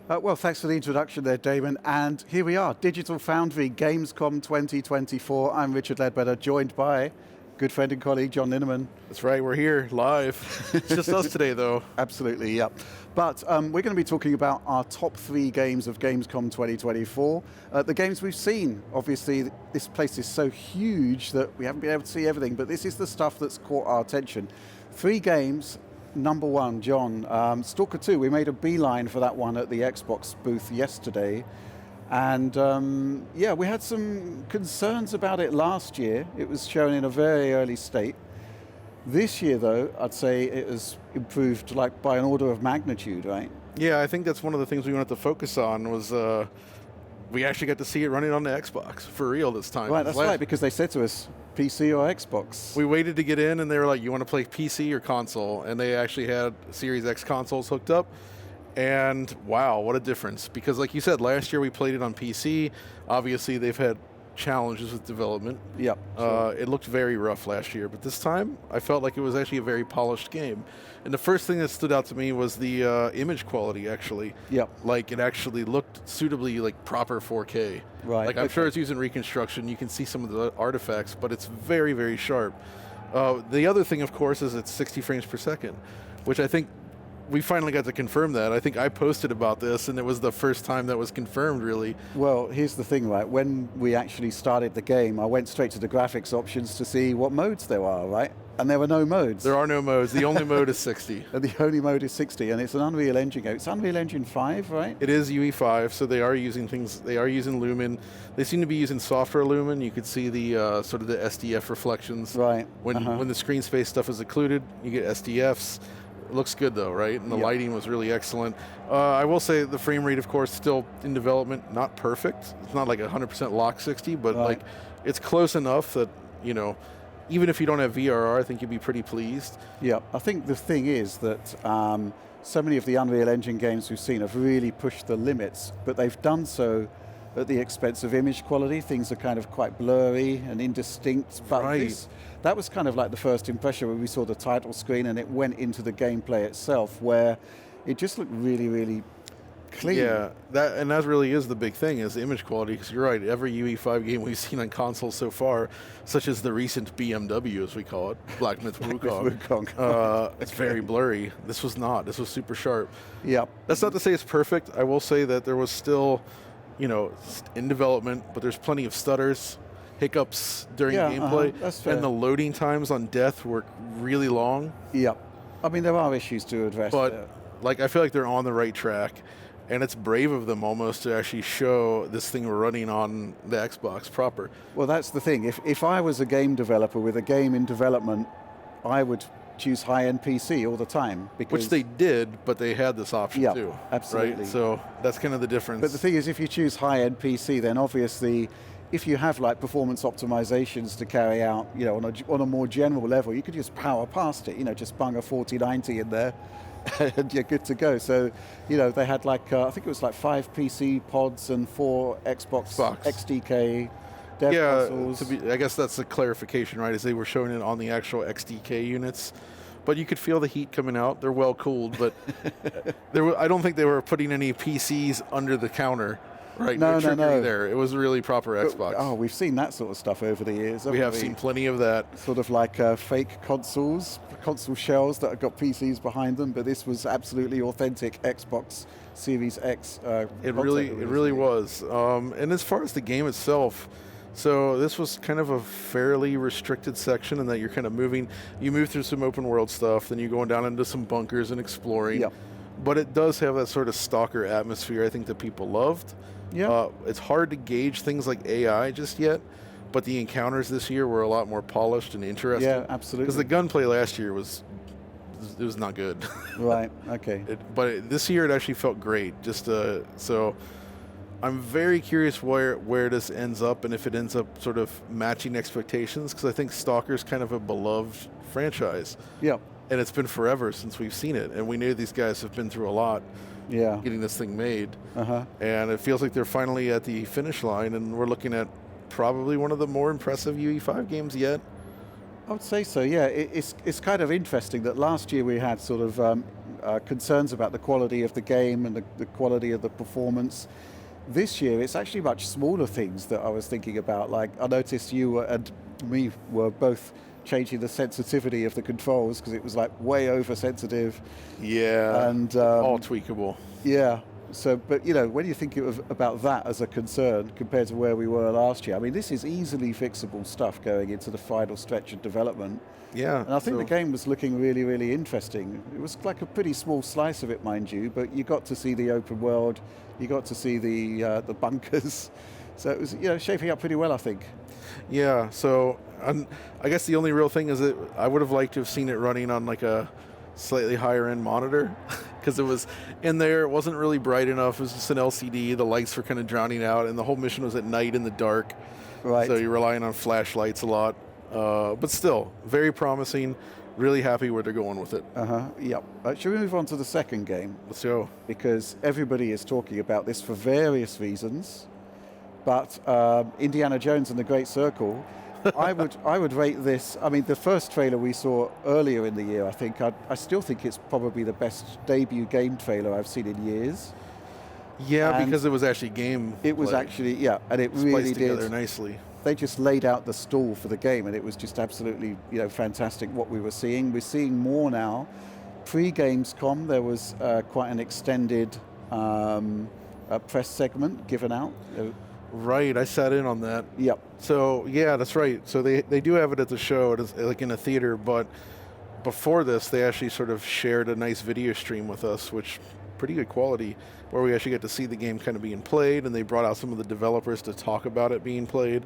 Well, thanks for the introduction there, Damon. And here we are, Digital Foundry, gamescom 2024. I'm Richard Leadbetter, joined by good friend and colleague, John Linneman. That's right, we're here live. It's just us today, though. Absolutely, yep. But we're going to be talking about our top 3 games of gamescom 2024. The games we've seen. Obviously, this place is so huge that we haven't been able to see everything, but this is the stuff that's caught our attention. 3 games. Number 1, John, S.T.A.L.K.E.R 2, we made a beeline for that one at the Xbox booth yesterday. And yeah, we had some concerns about it last year. It was shown in a very early state. This year, though, I'd say it has improved like by an order of magnitude, right? Yeah, I think that's one of the things we wanted to focus on was we actually got to see it running on the Xbox for real this time. Right, that's right, because they said to us, PC or Xbox. We waited to get in and they were like, you want to play PC or console? And they actually had Series X consoles hooked up. And wow, what a difference. Because like you said, last year we played it on PC. Obviously they've had challenges with development. Yep. Sure. It looked very rough last year, but this time I felt like it was actually a very polished game. And the first thing that stood out to me was the image quality, actually. Yep. Like it actually looked suitably like proper 4K. Right. Like I'm sure it's using reconstruction. You can see some of the artifacts, but it's very, very sharp. The other thing, of course, is it's 60 frames per second, which I think we finally got to confirm that. I think I posted about this, and it was the first time that was confirmed, really. Well, here's the thing, right? When we actually started the game, I went straight to the graphics options to see what modes there are, right? And there were no modes. There are no modes. The only mode is 60. And the only mode is 60, and it's an Unreal Engine game. It's Unreal Engine 5, right? It is UE5, so they are using things. They are using Lumen. They seem to be using software Lumen. You could see the sort of the SDF reflections. Right. When the screen space stuff is occluded, you get SDFs. It looks good though, right? And the lighting was really excellent. I will say the frame rate, of course, still in development, not perfect. It's not like 100% lock 60, but like it's close enough that, you know, even if you don't have VRR, I think you'd be pretty pleased. Yeah, I think the thing is that so many of the Unreal Engine games we've seen have really pushed the limits, but they've done so at the expense of image quality. Things are kind of quite blurry and indistinct, but that was kind of like the first impression when we saw the title screen and it went into the gameplay itself, where it just looked really, really clean. Yeah, that really is the big thing, is the image quality, because you're right, every UE5 game we've seen on consoles so far, such as the recent BMW, as we call it, Black Myth Wukong, it's very blurry. This was not. This was super sharp. Yeah. That's not to say it's perfect. I will say that there was still, you know, in development, but there's plenty of stutters, hiccups during gameplay, that's fair. and the loading times on death were really long. Yeah. I mean, there are issues to address. But like, I feel like they're on the right track. And it's brave of them almost to actually show this thing running on the Xbox proper. Well, that's the thing. If I was a game developer with a game in development, I would choose high-end PC all the time. Because which they did, but they had this option too. Absolutely. Right? So that's kind of the difference. But the thing is, if you choose high-end PC, then obviously, if you have like performance optimizations to carry out, you know, on a more general level, you could just power past it. You know, just bung a 4090 in there. And you're good to go. So, you know, they had like, I think it was like 5 PC pods and 4 Xbox XDK dev consoles. I guess that's the clarification, right, is they were showing it on the actual XDK units. But you could feel the heat coming out. They're well cooled, but I don't think they were putting any PCs under the counter. Right, no. There. It was really proper Xbox. Oh, we've seen that sort of stuff over the years. We have seen plenty of that. Sort of like fake consoles, console shells that have got PCs behind them, but this was absolutely authentic Xbox Series X. It really was. And as far as the game itself, so this was kind of a fairly restricted section in that you're kind of you move through some open world stuff, then you're going down into some bunkers and exploring. Yep. But it does have that sort of stalker atmosphere I think that people loved. Yeah. It's hard to gauge things like AI just yet, but the encounters this year were a lot more polished and interesting. Yeah, absolutely. Because the gunplay last year was not good. Right. Okay. But this year it actually felt great. Just so I'm very curious where this ends up, and if it ends up sort of matching expectations, because I think Stalker's kind of a beloved franchise. Yeah. And it's been forever since we've seen it, and we knew these guys have been through a lot. Yeah. Getting this thing made. And it feels like they're finally at the finish line, and we're looking at probably one of the more impressive UE5 games yet. I would say so, yeah. It's kind of interesting that last year we had sort of concerns about the quality of the game and the quality of the performance. This year, it's actually much smaller things that I was thinking about. Like, I noticed you and me were both changing the sensitivity of the controls because it was like way oversensitive. Yeah, and all tweakable. Yeah. So, but when you think about that as a concern compared to where we were last year, I mean, this is easily fixable stuff going into the final stretch of development. Yeah. And I think the game was looking really, really interesting. It was like a pretty small slice of it, mind you, but you got to see the open world, you got to see the bunkers. So it was, shaping up pretty well, I think. Yeah. So I guess the only real thing is that I would have liked to have seen it running on like a slightly higher end monitor because it was in there. It wasn't really bright enough. It was just an LCD. The lights were kind of drowning out, and the whole mission was at night in the dark. Right. So you're relying on flashlights a lot. But still, very promising. Really happy where they're going with it. Yep. Should we move on to the second game? Let's go. Because everybody is talking about this for various reasons. But Indiana Jones and the Great Circle, I would rate this. I mean, the first trailer we saw earlier in the year, I still think it's probably the best debut game trailer I've seen in years. Yeah, and because it was actually game. It was actually, yeah, and it really did. Together nicely. They just laid out the stall for the game, and it was just absolutely, fantastic what we were seeing. We're seeing more now. Pre-Gamescom, there was quite an extended press segment given out. Right, I sat in on that. Yep. So, yeah, that's right. So they do have it at the show, like in a theater, but before this, they actually sort of shared a nice video stream with us, which pretty good quality, where we actually get to see the game kind of being played, and they brought out some of the developers to talk about it being played.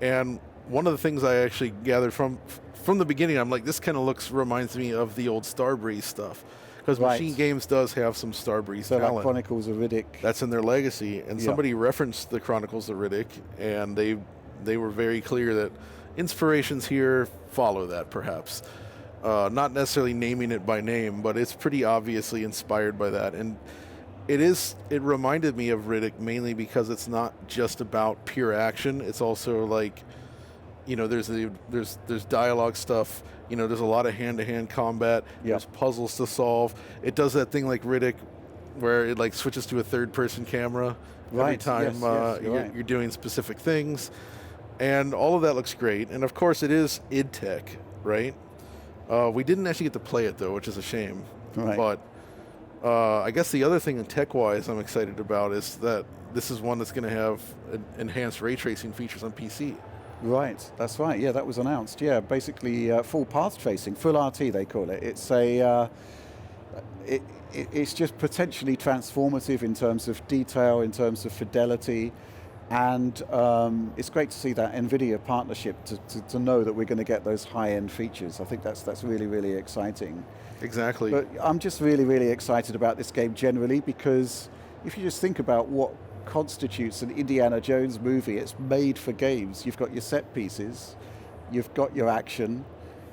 And one of the things I actually gathered from the beginning, I'm like, this kind of reminds me of the old Starbreeze stuff. Because Machine Games does have some Starbreeze talent. Like Chronicles of Riddick. That's in their legacy. And somebody referenced the Chronicles of Riddick, and they were very clear that inspirations here follow that, perhaps. Not necessarily naming it by name, but it's pretty obviously inspired by that. And it reminded me of Riddick mainly because it's not just about pure action. It's also like, there's dialogue stuff. There's a lot of hand-to-hand combat. There's puzzles to solve. It does that thing like Riddick where it like switches to a third-person camera every time you're doing specific things. And all of that looks great. And of course it is id Tech, right? We didn't actually get to play it though, which is a shame. Right. But I guess the other thing tech-wise I'm excited about is that this is one that's going to have enhanced ray tracing features on PC. Right, that's right. Yeah, that was announced. Yeah, basically full path tracing, full RT they call it. It's it's just potentially transformative in terms of detail, in terms of fidelity, and it's great to see that NVIDIA partnership to know that we're going to get those high-end features. I think that's really, really exciting. Exactly. But I'm just really, really excited about this game generally because if you just think about what constitutes an Indiana Jones movie, it's made for games. You've got your set pieces, you've got your action,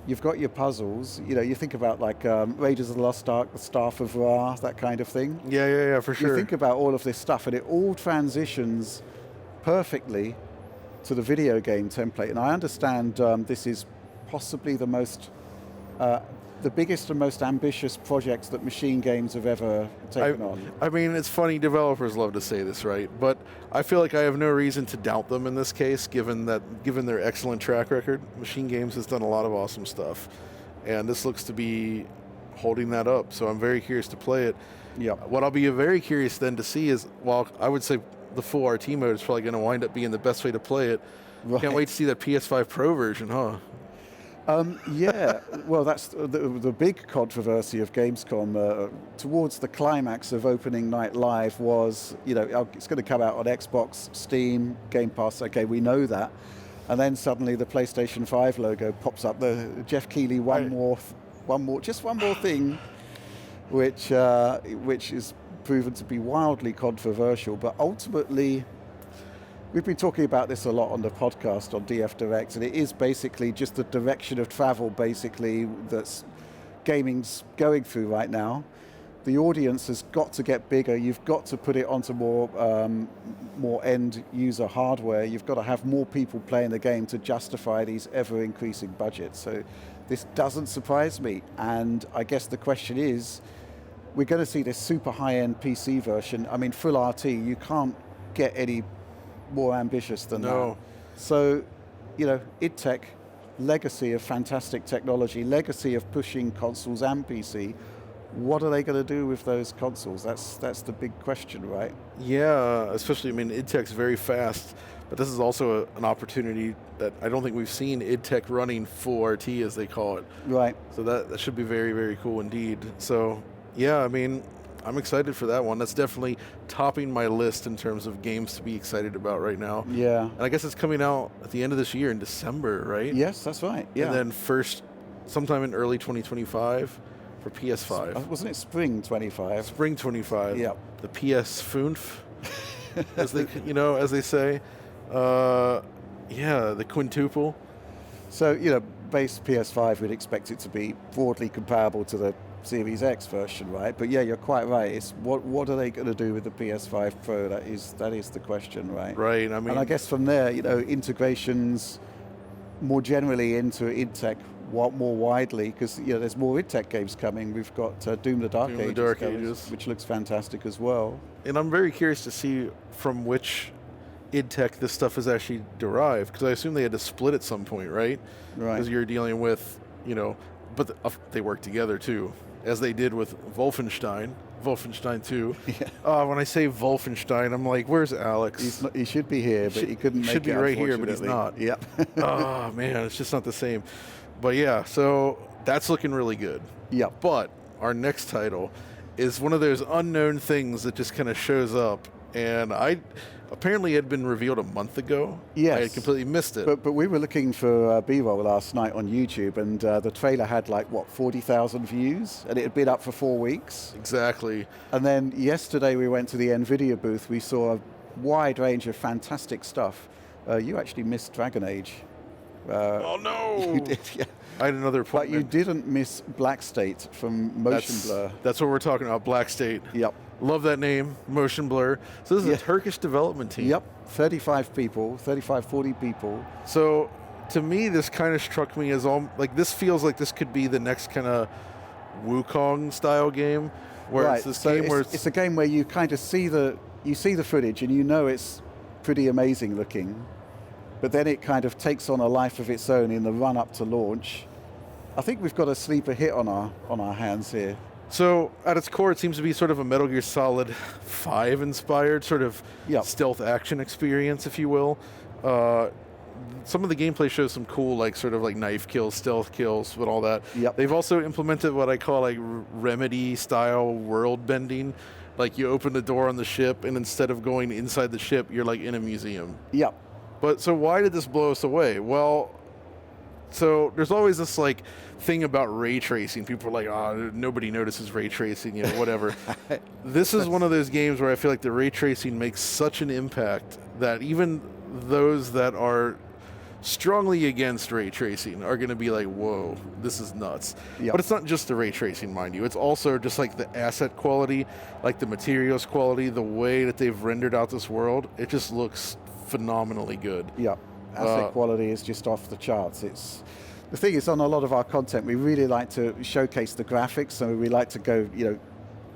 you've got your puzzles. You think about like Raiders of the Lost Ark, the Staff of Ra, that kind of thing. Yeah, for sure. You think about all of this stuff and it all transitions perfectly to the video game template. And I understand this is possibly the biggest and most ambitious projects that Machine Games have ever taken on. I mean, it's funny, developers love to say this, right? But I feel like I have no reason to doubt them in this case, given their excellent track record. Machine Games has done a lot of awesome stuff, and this looks to be holding that up, so I'm very curious to play it. Yeah. What I'll be very curious then to see is, while I would say the full RT mode is probably going to wind up being the best way to play it, Can't wait to see that PS5 Pro version, huh? Yeah, well, that's the big controversy of Gamescom towards the climax of opening night live was, it's going to come out on Xbox, Steam, Game Pass. Okay, we know that, and then suddenly the PlayStation 5 logo pops up. The Jeff Keighley one more thing, which is proven to be wildly controversial, but ultimately. We've been talking about this a lot on the podcast on DF Direct, and it is basically just the direction of travel, basically, that's gaming's going through right now. The audience has got to get bigger. You've got to put it onto more end user hardware. You've got to have more people playing the game to justify these ever increasing budgets. So this doesn't surprise me. And I guess the question is, we're going to see this super high-end PC version. I mean, full RT, you can't get any more ambitious than that. So, you know, id Tech, legacy of fantastic technology, legacy of pushing consoles and PC. What are they going to do with those consoles? That's the big question, right? Yeah, especially, I mean, id Tech's very fast, but this is also an opportunity that I don't think we've seen id Tech running full RT, as they call it. Right. So that should be very, very cool indeed. So, yeah, I mean, I'm excited for that one. That's definitely topping my list in terms of games to be excited about right now. Yeah. And I guess it's coming out at the end of this year in December, right? Yes, that's right. Yeah. And then sometime in early 2025 for PS5. Wasn't it spring 25? Spring 25. Yep. The PS Funf, as they say. Yeah, the quintuple. So, you know, base PS5, we'd expect it to be broadly comparable to the Series X version, right? But yeah, you're quite right. It's what are they going to do with the PS5 Pro? That is the question, right? Right. I mean, and I guess from there, you know, integrations more generally into id Tech more widely, because you know there's more id Tech games coming. We've got Doom the Dark Ages, which looks fantastic as well. And I'm very curious to see from which id Tech this stuff is actually derived, because I assume they had to split at some point, right? Right. Because you're dealing with, you know, but they work together too, as they did with Wolfenstein 2. Yeah. When I say Wolfenstein, I'm like, where's Alex? He should be here, but he couldn't make it. Should be right here, but he's not. Yep. Oh man, it's just not the same. But yeah, so that's looking really good. Yep. But our next title is one of those unknown things that just kind of shows up, and apparently it had been revealed a month ago. Yes. I had completely missed it. But we were looking for B-roll last night on YouTube, and the trailer had 40,000 views, and it had been up for 4 weeks. Exactly. And then yesterday we went to the NVIDIA booth. We saw a wide range of fantastic stuff. You actually missed Dragon Age. Oh no! You did, yeah. I had another appointment. But you didn't miss Black State from Motion Blur. That's what we're talking about, Black State. Yep. Love that name, Motion Blur. So this is a Turkish development team. Yep, 35 people, 35, 40 people. So to me, this kind of struck me as this feels like this could be the next kind of Wukong style game, where it's this game where it's a game where you kind of see the footage and you know it's pretty amazing looking, but then it kind of takes on a life of its own in the run up to launch. I think we've got a sleeper hit on our hands here. So at its core, it seems to be sort of a Metal Gear Solid 5 inspired sort of stealth action experience, if you will. Some of the gameplay shows some cool, sort of knife kills, stealth kills, but all that. Yep. They've also implemented what I call Remedy style world bending. Like you open the door on the ship, and instead of going inside the ship, you're in a museum. Yep. But so why did this blow us away? Well, so there's always this thing about ray tracing. People are like, oh, nobody notices ray tracing, whatever. This is one of those games where I feel like the ray tracing makes such an impact that even those that are strongly against ray tracing are going to be like, whoa, this is nuts. Yep. But it's not just the ray tracing, mind you. It's also just the asset quality, the materials quality, the way that they've rendered out this world. It just looks phenomenally good. Yeah, asset quality is just off the charts. The thing is, on a lot of our content, we really like to showcase the graphics, so we like to go,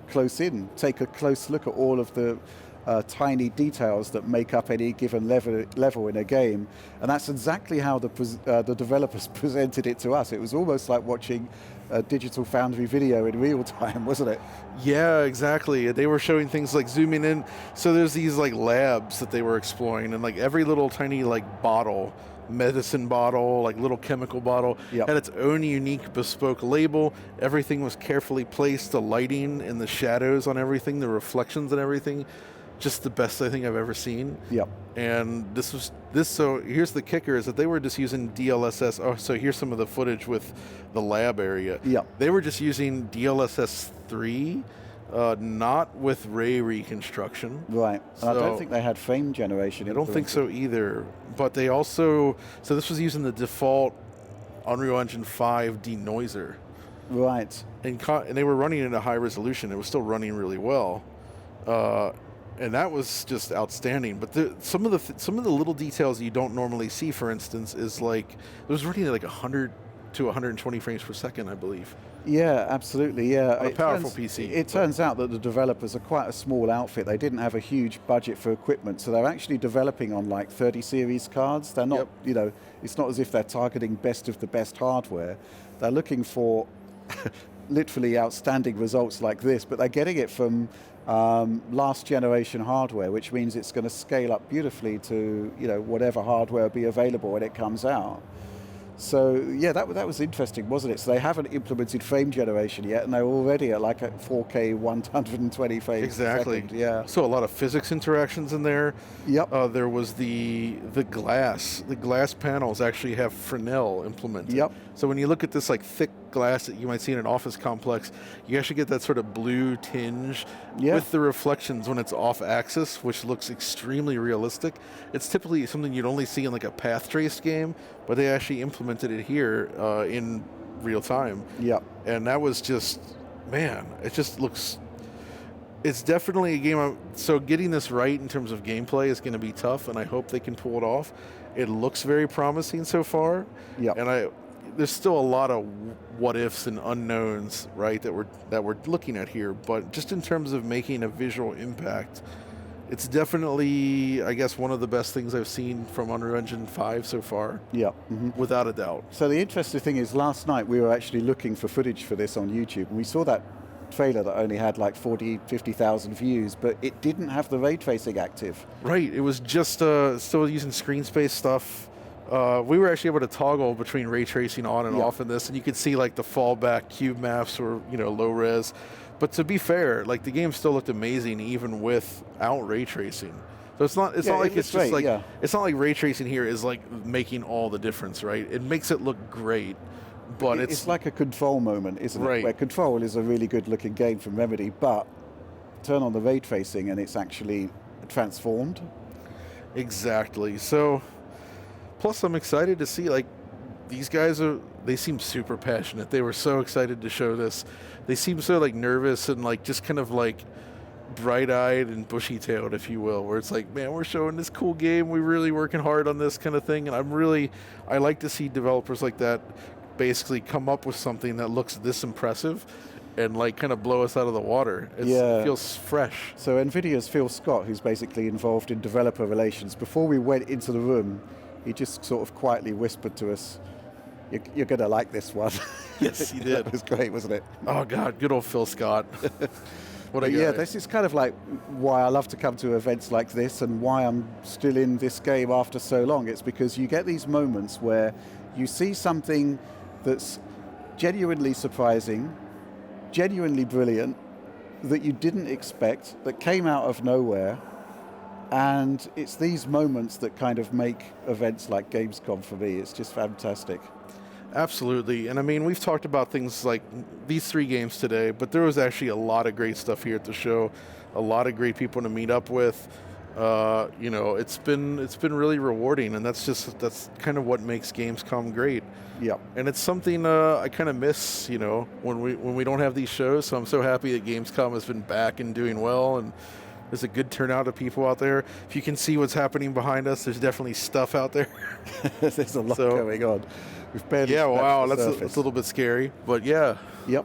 close in, take a close look at all of the tiny details that make up any given level in a game, and that's exactly how the developers presented it to us. It was almost like watching a Digital Foundry video in real time, wasn't it? Yeah, exactly. They were showing things zooming in. So there's these labs that they were exploring, and every little tiny bottle, medicine bottle, little chemical bottle, had its own unique bespoke label. Everything was carefully placed. The lighting and the shadows on everything, the reflections and everything, just the best I think I've ever seen. Yep. And so here's the kicker, is that they were just using DLSS. Oh, so here's some of the footage with the lab area. Yep. They were just using DLSS 3, not with ray reconstruction. Right. And I don't think they had frame generation. I don't think so either. But they also, so this was using the default Unreal Engine 5 denoiser. Right. And they were running it at a high resolution. It was still running really well. And that was just outstanding. But some of the little details you don't normally see, for instance, is it was running at 100 to 120 frames per second, I believe. Yeah, absolutely, yeah. On a powerful PC. It turns out that the developers are quite a small outfit. They didn't have a huge budget for equipment, so they're actually developing on like 30 series cards. They're not, it's not as if they're targeting best of the best hardware. They're looking for literally outstanding results like this, but they're getting it from last generation hardware, which means it's going to scale up beautifully to whatever hardware will be available when it comes out. So yeah, that was interesting, wasn't it? So they haven't implemented frame generation yet, and they're already at like a 4K 120 frames exactly. per second. Yeah. So a lot of physics interactions in there. Yep. There was the glass. The glass panels actually have Fresnel implemented. Yep. So when you look at this like thick glass that you might see in an office complex, you actually get that sort of blue tinge with the reflections when it's off axis, which looks extremely realistic. It's typically something you'd only see in like a path trace game, but they actually implemented it here in real time. Yep. And that was just, man, it just looks, it's definitely a game. So getting this right in terms of gameplay is going to be tough, and I hope they can pull it off. It looks very promising so far. Yep. And there's still a lot of what ifs and unknowns, right, that we're looking at here. But just in terms of making a visual impact, it's definitely, I guess, one of the best things I've seen from Unreal Engine 5 so far. Yeah. Without a doubt. So the interesting thing is, last night we were actually looking for footage for this on YouTube, and we saw that trailer that only had like 50,000 views, but it didn't have the ray tracing active. Right. It was just still using screen space stuff. We were actually able to toggle between ray tracing on and off in this, and you could see like the fallback cube maps or low res. But to be fair, like the game still looked amazing even without ray tracing. So it's not like it's just like it's not like ray tracing here is like making all the difference, right? It makes it look great, but it's like a Control moment, isn't it? Right. Where Control is a really good looking game from Remedy, but turn on the ray tracing and it's actually transformed. Exactly. So plus I'm excited to see, like, these guys they seem super passionate. They were so excited to show this. They seem so like nervous and like just kind of like bright-eyed and bushy-tailed, if you will, where it's like, man, we're showing this cool game. We're really working hard on this kind of thing. And I like to see developers like that basically come up with something that looks this impressive and like kind of blow us out of the water. It feels fresh. So NVIDIA's Phil Scott, who's basically involved in developer relations, before we went into the room, he just sort of quietly whispered to us, you're going to like this one. Yes, he did. That was great, wasn't it? Oh, God, good old Phil Scott. What a guy. Yeah, this is kind of like why I love to come to events like this and why I'm still in this game after so long. It's because you get these moments where you see something that's genuinely surprising, genuinely brilliant, that you didn't expect, that came out of nowhere. And it's these moments that kind of make events like Gamescom for me. It's just fantastic. Absolutely. And I mean, we've talked about things like these 3 games today, but there was actually a lot of great stuff here at the show, a lot of great people to meet up with. It's been really rewarding, and that's kind of what makes Gamescom great. Yeah. And it's something I kind of miss, when we don't have these shows. So I'm so happy that Gamescom has been back and doing well, and there's a good turnout of people out there. If you can see what's happening behind us, there's definitely stuff out there. There's a lot going on. We've barely that's a little bit scary, but yeah. Yep.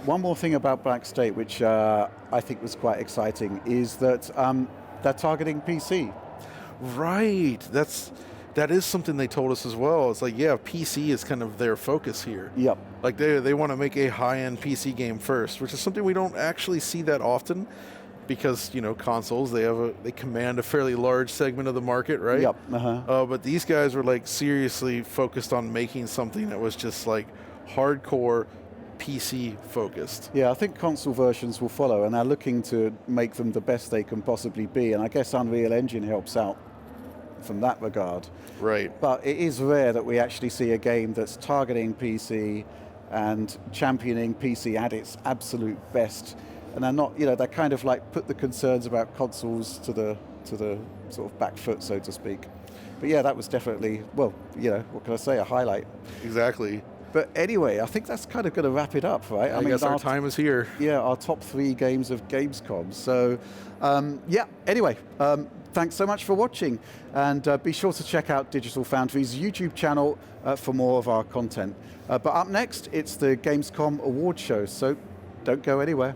One more thing about Black-State, which I think was quite exciting, is that they're targeting PC. Right. That is something they told us as well. It's like, PC is kind of their focus here. Yep. Like they want to make a high-end PC game first, which is something we don't actually see that often. Because consoles, they command a fairly large segment of the market, right? Yep. But these guys were like seriously focused on making something that was just like hardcore PC focused. Yeah, I think console versions will follow, and they're looking to make them the best they can possibly be. And I guess Unreal Engine helps out from that regard. Right. But it is rare that we actually see a game that's targeting PC and championing PC at its absolute best. And they're not, they kind of like put the concerns about consoles to the sort of back foot, so to speak. But yeah, that was definitely, what can I say, a highlight. Exactly. But anyway, I think that's kind of going to wrap it up, right? I guess our time is here. Yeah, our top 3 games of Gamescom. So, anyway, Thanks so much for watching, and be sure to check out Digital Foundry's YouTube channel for more of our content. But up next, it's the Gamescom award show, so don't go anywhere.